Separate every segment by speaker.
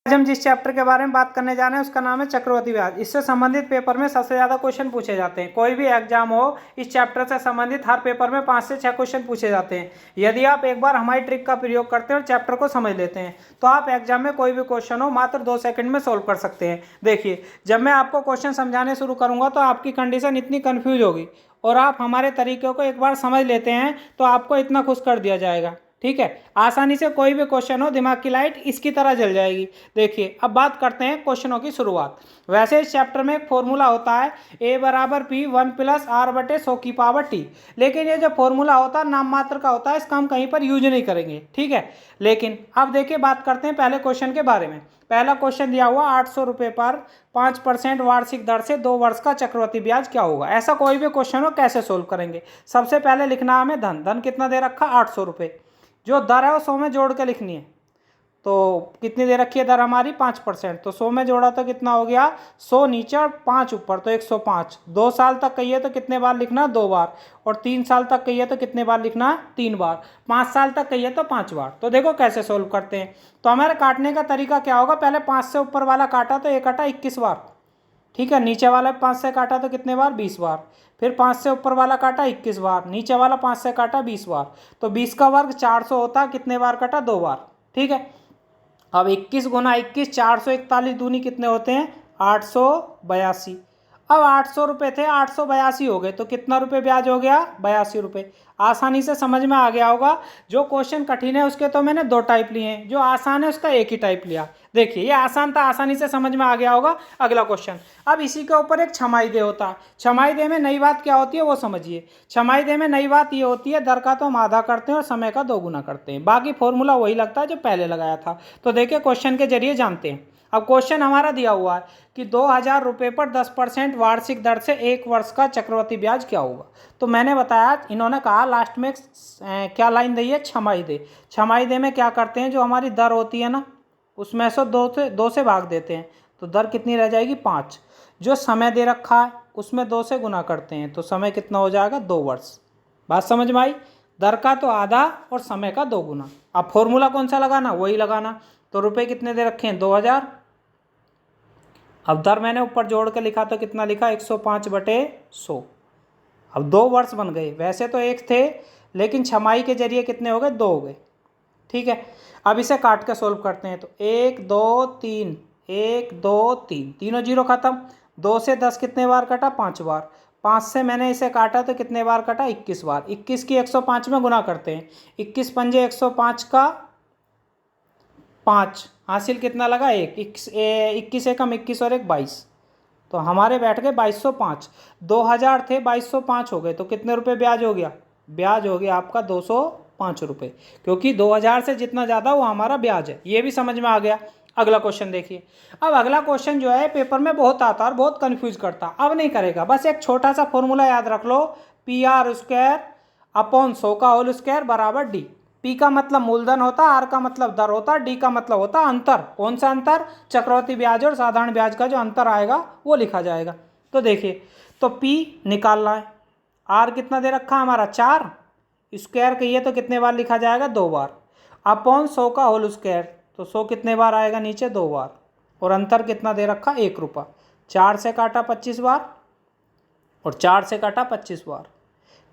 Speaker 1: आज हम जिस चैप्टर के बारे में बात करने जा रहे हैं उसका नाम है चक्रवृद्धि ब्याज। इससे संबंधित पेपर में सबसे ज़्यादा क्वेश्चन पूछे जाते हैं। कोई भी एग्जाम हो, इस चैप्टर से संबंधित हर पेपर में 5 से 6 क्वेश्चन पूछे जाते हैं। यदि आप एक बार हमारी ट्रिक का प्रयोग करते हैं और चैप्टर को समझ लेते हैं तो आप एग्जाम में कोई भी क्वेश्चन हो मात्र 2 सेकंड में सोल्व कर सकते हैं। देखिए, जब मैं आपको क्वेश्चन समझाने शुरू करूँगा तो आपकी कंडीशन इतनी कन्फ्यूज होगी और आप हमारे तरीक़ों को एक बार समझ लेते हैं तो आपको इतना खुश कर दिया जाएगा। ठीक है, आसानी से कोई भी क्वेश्चन हो दिमाग की लाइट इसकी तरह जल जाएगी। देखिए, अब बात करते हैं क्वेश्चनों की शुरुआत। वैसे इस चैप्टर में एक फॉर्मूला होता है a बराबर p 1 प्लस r बटे 100 की पावर t। लेकिन ये जो फॉर्मूला होता है नाम मात्र का होता है, इसका हम कहीं पर यूज नहीं करेंगे। ठीक है, लेकिन अब देखिए बात करते हैं पहले क्वेश्चन के बारे में। पहला क्वेश्चन दिया हुआ 800 रुपये पर 5% वार्षिक दर से 2 वर्ष का चक्रवृद्धि ब्याज क्या होगा। ऐसा कोई भी क्वेश्चन हो कैसे सोल्व करेंगे। सबसे पहले लिखना हमें धन कितना दे रखा 800 रुपये, जो दर है वो 100 में जोड़ के लिखनी है। तो कितनी दे रखी है दर हमारी 5%, तो 100 में जोड़ा तो कितना हो गया 100 नीचे और 5 ऊपर तो 105। 2 साल तक कहिए तो कितने बार लिखना 2 बार, और 3 साल तक कहिए तो कितने बार लिखना 3 बार, 5 साल तक कहिए तो 5 बार। तो देखो कैसे सोल्व करते हैं। तो हमारे काटने का तरीका क्या होगा, पहले 5 से ऊपर वाला काटा तो 1 काटा 21 बार। ठीक है, नीचे वाला 5 से काटा तो कितने बार 20 बार, फिर 5 से ऊपर वाला काटा 21 बार, नीचे वाला 5 से काटा 20 बार। तो 20 का वर्ग 400 होता है, कितने बार कटा 2 बार। ठीक है, अब 21 गुना 21 441 दूनी कितने होते हैं 882। अब 800 रुपये थे 882 हो गए, तो कितना रुपये ब्याज हो गया 82 रुपये। आसानी से समझ में आ गया होगा। जो क्वेश्चन कठिन है उसके तो मैंने 2 टाइप लिए हैं, जो आसान है उसका एक ही टाइप लिया। देखिए ये आसान था, आसानी से समझ में आ गया होगा। अगला क्वेश्चन, अब इसी के ऊपर एक छमाही दे होता है। छमाही दे में नई बात क्या होती है वो समझिए। छमाही दे में नई बात ये होती है दर का तो हम आधा करते हैं और समय का 2 गुना करते हैं। बाकी फॉर्मूला वही लगता है जो पहले लगाया था। तो देखिए क्वेश्चन के जरिए जानते हैं। अब क्वेश्चन हमारा दिया हुआ है कि 2000 रुपये पर 10% वार्षिक दर से 1 वर्ष का चक्रवृद्धि ब्याज क्या होगा। तो मैंने बताया, इन्होंने कहा लास्ट में क्या लाइन दी है छमाही दे। छमाही दे में क्या करते हैं, जो हमारी दर होती है ना उसमें से 2 से भाग देते हैं, तो दर कितनी रह जाएगी 5। जो समय दे रखा है उसमें 2 से गुना करते हैं, तो समय कितना हो जाएगा 2 वर्ष। बात समझ में आई। दर का तो आधा और समय का 2 गुना। अब फॉर्मूला कौन सा लगाना, वही लगाना। तो रुपए कितने दे रखे हैं 2000। अब दर मैंने ऊपर जोड़ के लिखा तो कितना लिखा 105 बटे 100। अब 2 वर्ष बन गए, वैसे तो 1 थे लेकिन छमाही के जरिए कितने हो गए 2 हो गए। ठीक है, अब इसे काट के सोल्व करते हैं। तो 1 2 3 1 2 3, तीनों जीरो खत्म। 2 से 10 कितने बार कटा 5 बार। 5 से मैंने इसे काटा तो कितने बार कटा 21 बार। 21 की 105 में गुना करते हैं। 21 पंजे 105 का 5, हासिल कितना लगा 1। 21 एकम 21 और 1 22, तो हमारे बैठ गए 2205। 2000 थे 2205 हो गए, तो कितने रुपए ब्याज हो गया, ब्याज हो गया आपका 205 रुपये, क्योंकि 2000 से जितना ज़्यादा वो हमारा ब्याज है। ये भी समझ में आ गया। अगला क्वेश्चन देखिए। अब अगला क्वेश्चन जो है पेपर में बहुत आता है और बहुत कन्फ्यूज करता। अब नहीं करेगा, बस एक छोटा सा फॉर्मूला याद रख लो, PR² अपॉन 100 का होल स्क्वायर बराबर D। P का मतलब मूलधन होता है, R का मतलब दर होता है, D का मतलब होता है अंतर। कौन सा अंतर, चक्रवृद्धि ब्याज और साधारण ब्याज का जो अंतर आएगा वो लिखा जाएगा। तो देखिए, तो P निकालना है, R कितना दे रखा है हमारा 4, स्क्वायर कहिए तो कितने बार लिखा जाएगा 2 बार, अपॉन 100 का होल स्क्वायर, तो 100 कितने बार आएगा नीचे 2 बार, और अंतर कितना दे रखा 1 रुपया। 4 से काटा 25 बार और 4 से काटा 25 बार।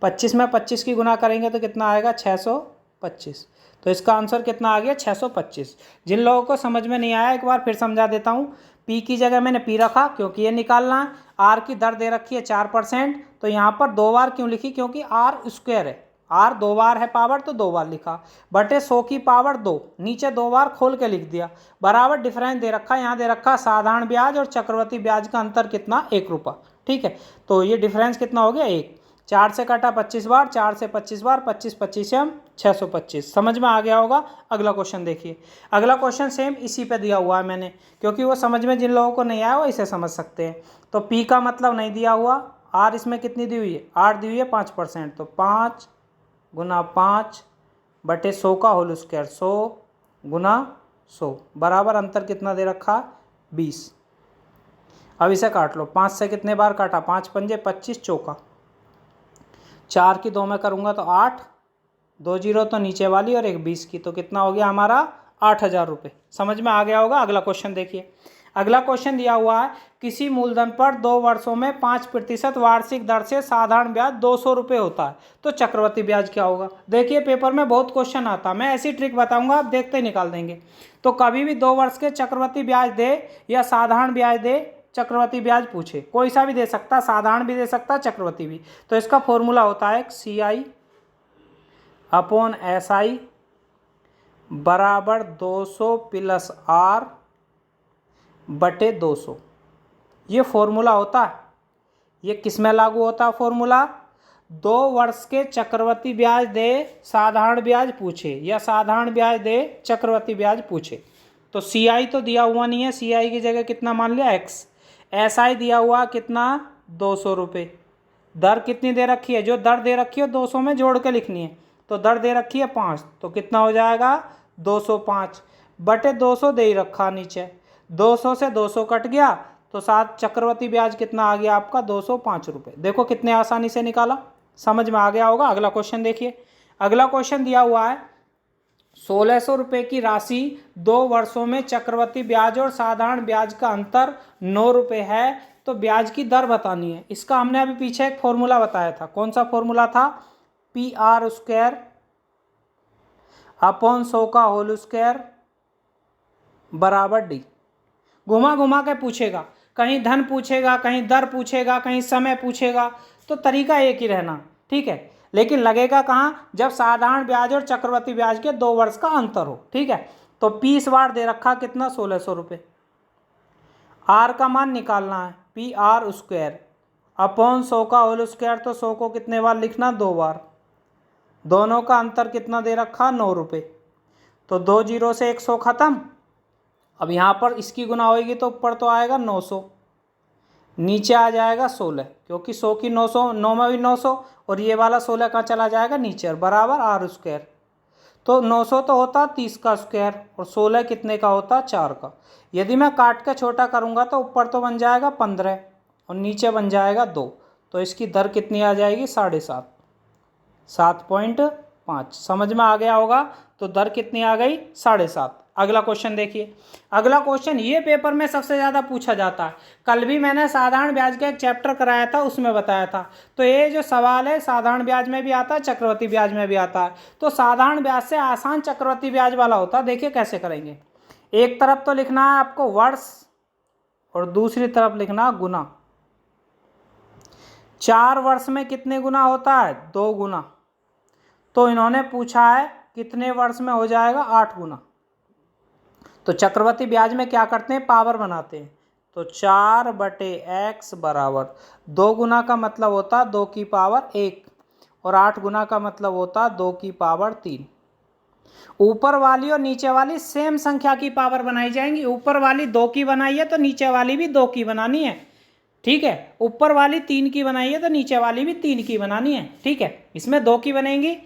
Speaker 1: 25 में 25 की गुना करेंगे तो कितना आएगा 625। तो इसका आंसर कितना आ गया 625। जिन लोगों को समझ में नहीं आया एक बार फिर समझा देता हूँ। P की जगह मैंने P रखा क्योंकि ये निकालना है। R की दर दे रखी है 4%, तो यहाँ पर 2 बार क्यों लिखी, क्योंकि R स्क्वायर है, R 2 बार है पावर तो 2 बार लिखा, बटे 100 की पावर 2, नीचे 2 बार खोल के लिख दिया, बराबर डिफरेंस दे रखा, यहाँ दे रखा साधारण ब्याज और चक्रवृद्धि ब्याज का अंतर कितना 1 रुपया। ठीक है, तो ये डिफरेंस कितना हो गया 1। 4 से काटा 25 बार, 4 से 25 बार, 25 25 हम 625। समझ में आ गया होगा। अगला क्वेश्चन देखिए। अगला क्वेश्चन सेम इसी पे दिया हुआ है मैंने, क्योंकि वो समझ में जिन लोगों को नहीं आया वो इसे समझ सकते हैं। तो P का मतलब नहीं दिया हुआ, R इसमें कितनी दी हुई है, R दी हुई है 5%, तो 5 गुना 5 बटे 100 का होल स्क्वायर, 100 गुना 100 बराबर अंतर कितना दे रखा 20। अब इसे काट लो, 5 से कितने बार काटा 5 पंजे 25 चौका, 4 की 2 में करूँगा तो 8, 2 जीरो तो नीचे वाली और 1 20 की, तो कितना हो गया हमारा 8,000 रुपये। समझ में आ गया होगा। अगला क्वेश्चन देखिए। अगला क्वेश्चन दिया हुआ है, किसी मूलधन पर 2 वर्षों में 5% वार्षिक दर से साधारण ब्याज 200 रुपये होता है, तो चक्रवृद्धि ब्याज क्या होगा। देखिए पेपर में बहुत क्वेश्चन आता है, मैं ऐसी ट्रिक बताऊंगा, आप देखते ही निकाल देंगे। तो कभी भी 2 वर्ष के चक्रवृद्धि ब्याज दे या साधारण ब्याज दे, चक्रवृद्धि ब्याज पूछे, कोई सा भी दे सकता, साधारण भी दे सकता, चक्रवृद्धि भी। तो इसका फॉर्मूला होता है CI/SI बराबर 200 + R बटे 200। ये फॉर्मूला होता है। ये किस में लागू होता है फॉर्मूला। 2 वर्ष के चक्रवृद्धि ब्याज दे, साधारण ब्याज पूछे, या साधारण ब्याज दे, चक्रवृद्धि ब्याज पूछे। तो CI तो दिया हुआ नहीं है, CI की जगह कितना मान लिया X। SI दिया हुआ कितना 200 रुपये। दर कितनी दे रखी है, जो दर दे रखी है 200 में जोड़ के लिखनी है। तो दर दे रखी है 5, तो कितना हो जाएगा 205 बटे 200 दे ही रखा नीचे। 200 से 200 कट गया, तो साथ चक्रवृद्धि ब्याज कितना आ गया आपका 205 रुपये। देखो कितने आसानी से निकाला, समझ में आ गया होगा। अगला क्वेश्चन देखिए। अगला क्वेश्चन दिया हुआ है, 1600 रुपये की राशि 2 वर्षों में चक्रवृद्धि ब्याज और साधारण ब्याज का अंतर 9 रुपये है, तो ब्याज की दर बतानी है। इसका हमने अभी पीछे एक फॉर्मूला बताया था। कौन सा फॉर्मूला था। PR² अपॉन 100 का होल स्क्वायर बराबर D। घुमा घुमा के पूछेगा, कहीं धन पूछेगा, कहीं दर पूछेगा, कहीं समय पूछेगा, तो तरीका एक ही रहना, ठीक है। लेकिन लगेगा कहाँ, जब साधारण ब्याज और चक्रवृद्धि ब्याज के 2 वर्ष का अंतर हो, ठीक है। तो P इस बार दे रखा कितना 1600 रुपये। R का मान निकालना है, PR² अपॉन 100 का होल स्क्वायर, तो 100 को कितने बार लिखना 2 बार। दोनों का अंतर कितना दे रखा 9 रुपये। तो 2 जीरो से 100 खत्म। अब यहाँ पर इसकी गुना होगी तो ऊपर तो आएगा 900, नीचे आ जाएगा 16, क्योंकि 100 की 900, 9 में भी 900, और ये वाला 16 कहाँ चला जाएगा नीचे, और बराबर R²। तो 900 तो होता 30 का स्क्वायर, और 16 कितने का होता 4 का। यदि मैं काट के छोटा करूँगा तो ऊपर तो बन जाएगा 15 और नीचे बन जाएगा 2। तो इसकी दर कितनी आ जाएगी 7.5, 7.5। समझ में आ गया होगा। तो दर कितनी आ गई 7.5। अगला क्वेश्चन देखिए। अगला क्वेश्चन ये पेपर में सबसे ज़्यादा पूछा जाता है। कल भी मैंने साधारण ब्याज का एक चैप्टर कराया था, उसमें बताया था। तो ये जो सवाल है साधारण ब्याज में भी आता है, चक्रवृद्धि ब्याज में भी आता है। तो साधारण ब्याज से आसान चक्रवृद्धि ब्याज वाला होता है। देखिए कैसे करेंगे। एक तरफ तो लिखना है आपको वर्ष और दूसरी तरफ लिखना गुना। 4 वर्ष में कितने गुना होता है 2 गुना। तो इन्होंने पूछा है कितने वर्ष में हो जाएगा 8 गुना। तो चक्रवृद्धि ब्याज में क्या करते हैं, पावर बनाते हैं। तो 4/x बराबर 2 गुना का मतलब होता है 2 की पावर 1, और 8 गुना का मतलब होता है 2 की पावर 3। ऊपर वाली और नीचे वाली सेम संख्या की पावर बनाई जाएंगी। ऊपर वाली 2 की बनाई है तो नीचे वाली भी 2 की बनानी है, ठीक है। ऊपर वाली 3 की बनाई है तो नीचे वाली भी 3 की बनानी है, ठीक है। इसमें 2 की बनेंगी,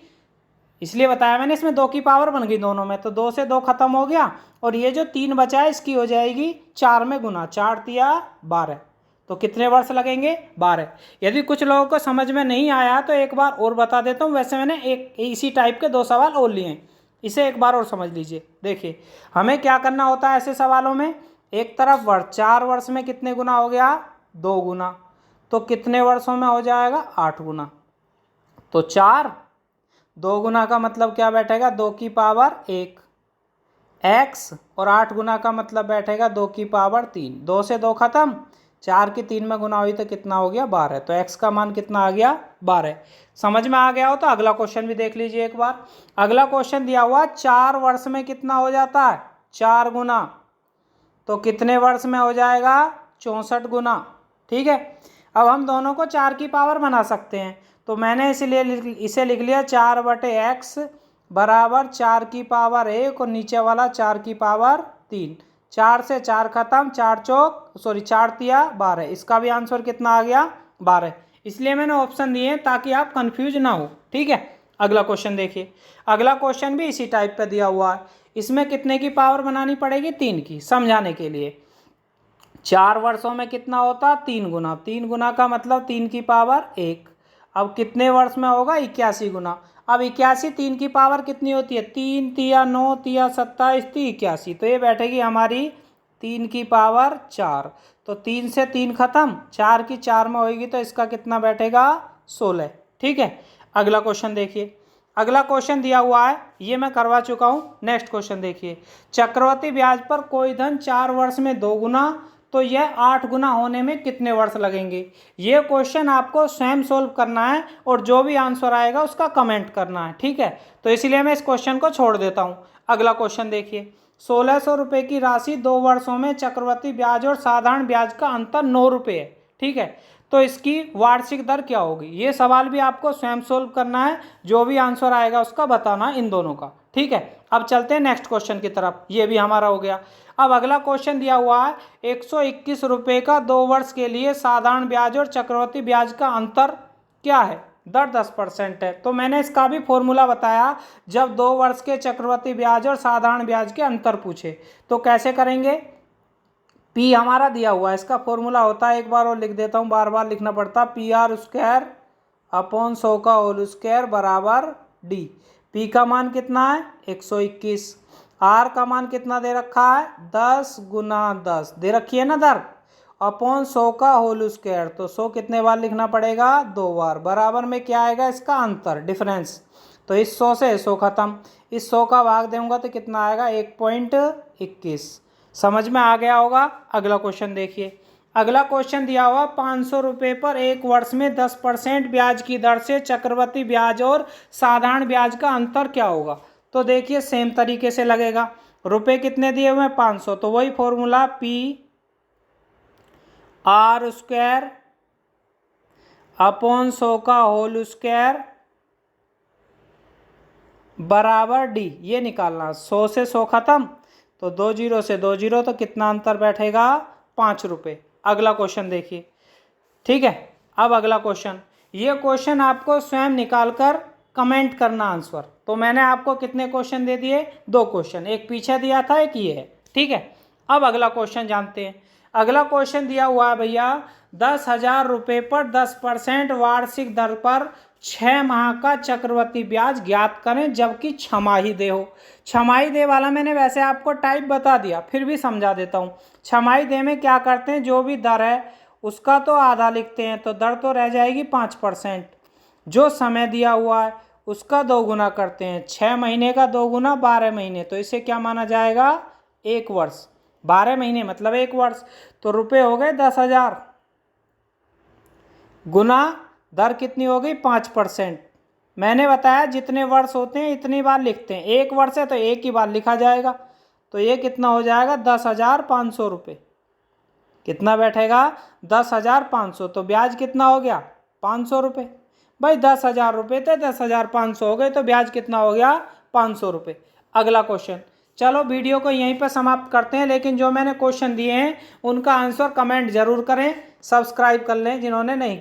Speaker 1: इसलिए बताया मैंने, इसमें 2 की पावर बन गई दोनों में। तो 2 से 2 खत्म हो गया, और ये जो 3 बचा है इसकी हो जाएगी 4 में गुना। 4 तिया 12। तो कितने वर्ष लगेंगे 12। यदि कुछ लोगों को समझ में नहीं आया तो एक बार और बता देता हूँ। वैसे मैंने एक इसी टाइप के 2 सवाल और लिए हैं, इसे एक बार और समझ लीजिए। देखिए हमें क्या करना होता है ऐसे सवालों में। एक तरफ वर्ष, 4 वर्ष में कितने गुना हो गया 2 गुना। तो कितने वर्षों में हो जाएगा 8 गुना। तो 4, 2 गुना का मतलब क्या बैठेगा 2 की पावर 1 x, और 8 गुना का मतलब बैठेगा 2 की पावर 3। 2 से 2 खत्म, 4 की 3 में गुना हुई तो कितना हो गया 12। तो x का मान कितना आ गया 12। समझ में आ गया हो तो अगला क्वेश्चन भी देख लीजिए एक बार। अगला क्वेश्चन दिया हुआ 4 वर्ष में कितना हो जाता है 4 गुना। तो कितने वर्ष में हो जाएगा 64 गुना, ठीक है। अब हम दोनों को 4 की पावर बना सकते हैं। तो मैंने इसलिए इसे लिख लिया 4/x बराबर 4 की पावर 1, और नीचे वाला 4 की पावर 3। 4 से 4 खत्म, 4 तिया 12। इसका भी आंसर कितना आ गया 12। इसलिए मैंने ऑप्शन दिए हैं ताकि आप कंफ्यूज ना हो, ठीक है। अगला क्वेश्चन देखिए। अगला क्वेश्चन भी इसी टाइप पे दिया हुआ है। इसमें कितने की पावर बनानी पड़ेगी 3 की, समझाने के लिए। 4 वर्षों में कितना होता 3 गुना। 3 गुना का मतलब 3 की पावर 1। अब कितने वर्ष में होगा 81 गुना। अब 81 3 की पावर कितनी होती है, 3 तिया 9 तिया 27 ती 81, तो ये बैठेगी हमारी 3 की पावर 4। तो 3 से 3 खत्म, 4 की 4 में होगी तो इसका कितना बैठेगा 16। ठीक है, अगला क्वेश्चन देखिए। अगला क्वेश्चन दिया हुआ है, ये मैं करवा चुका हूँ। नेक्स्ट क्वेश्चन देखिए, चक्रवृद्धि ब्याज पर कोई धन 4 वर्ष में 2 गुना, तो यह 8 गुना होने में कितने वर्ष लगेंगे। ये क्वेश्चन आपको स्वयं सोल्व करना है और जो भी आंसर आएगा उसका कमेंट करना है। ठीक है, तो इसलिए मैं इस क्वेश्चन को छोड़ देता हूँ। अगला क्वेश्चन देखिए, 1600 रुपये की राशि 2 वर्षों में चक्रवृद्धि ब्याज और साधारण ब्याज का अंतर 9 रुपये है। ठीक है, तो इसकी वार्षिक दर क्या होगी। ये सवाल भी आपको स्वयं सोल्व करना है, जो भी आंसर आएगा उसका बताना इन दोनों का। ठीक है, अब चलते हैं नेक्स्ट क्वेश्चन की तरफ। ये भी हमारा हो गया। अब अगला क्वेश्चन दिया हुआ है, 121 रुपये का 2 वर्ष के लिए साधारण ब्याज और चक्रवृद्धि ब्याज का अंतर क्या है। दर 10% है। तो मैंने इसका भी फॉर्मूला बताया, जब 2 वर्ष के चक्रवृद्धि ब्याज और साधारण ब्याज के अंतर पूछे तो कैसे करेंगे। पी हमारा दिया हुआ है, इसका फॉर्मूला होता है, एक बार और लिख देता हूँ, बार बार लिखना पड़ता, पी आर स्क्वायर अपॉन 100 का होल स्क्वायर बराबर डी। पी का मान कितना है 121, आर का मान कितना दे रखा है 10 गुना 10 दे रखी है ना दर, अपॉन 100 का होल स्क्वायर, तो 100 कितने बार लिखना पड़ेगा 2 बार, बराबर में क्या आएगा इसका अंतर डिफरेंस। तो इस 100 से 100 खत्म, इस 100 का भाग दूंगा तो कितना आएगा 1.21। समझ में आ गया होगा। अगला क्वेश्चन देखिए। अगला क्वेश्चन दिया हुआ, 500 रुपये पर 1 वर्ष में 10% ब्याज की दर से चक्रवृद्धि ब्याज और साधारण ब्याज का अंतर क्या होगा। तो देखिए सेम तरीके से लगेगा, रुपए कितने दिए हुए हैं 500, तो वही formula P R square upon 100 का होल स्क्वायर बराबर डी, ये निकालना। 100 से 100 खत्म, तो 2 जीरो से 2 जीरो, तो कितना अंतर बैठेगा 5 रुपये। अगला क्वेश्चन देखिए। ठीक है, अब अगला क्वेश्चन, ये क्वेश्चन आपको स्वयं निकालकर कमेंट करना आंसर। तो मैंने आपको कितने क्वेश्चन दे दिए, 2 क्वेश्चन, एक पीछे दिया था एक ये है। ठीक है, अब अगला क्वेश्चन जानते हैं। अगला क्वेश्चन दिया हुआ है भैया, 10,000 रुपये पर 10% वार्षिक दर पर 6 माह का चक्रवृद्धि ब्याज ज्ञात करें जबकि छमाही दे हो। छमाही दे वाला मैंने वैसे आपको टाइप बता दिया, फिर भी समझा देता हूँ। छमाही दे में क्या करते हैं, जो भी दर है उसका तो आधा लिखते हैं, तो दर तो रह जाएगी 5%। जो समय दिया हुआ है उसका 2 गुना करते हैं, 6 महीने का 2 गुना 12 महीने, तो इसे क्या माना जाएगा 1 वर्ष। 12 महीने मतलब 1 वर्ष, तो रुपये हो गए 10,000 गुना दर कितनी हो गई 5%। मैंने बताया जितने वर्ष होते हैं इतनी बार लिखते हैं, 1 वर्ष है तो एक ही बार लिखा जाएगा, तो ये कितना हो जाएगा 10,500 रुपये। कितना बैठेगा 10,500, तो ब्याज कितना हो गया 500 रुपये। भाई 10,000 रुपये थे, 10,500 हो गए, तो ब्याज कितना हो गया 500 रुपये। अगला क्वेश्चन, चलो वीडियो को यहीं पर समाप्त करते हैं, लेकिन जो मैंने क्वेश्चन दिए हैं उनका आंसर कमेंट जरूर करें, सब्सक्राइब कर लें जिन्होंने नहीं।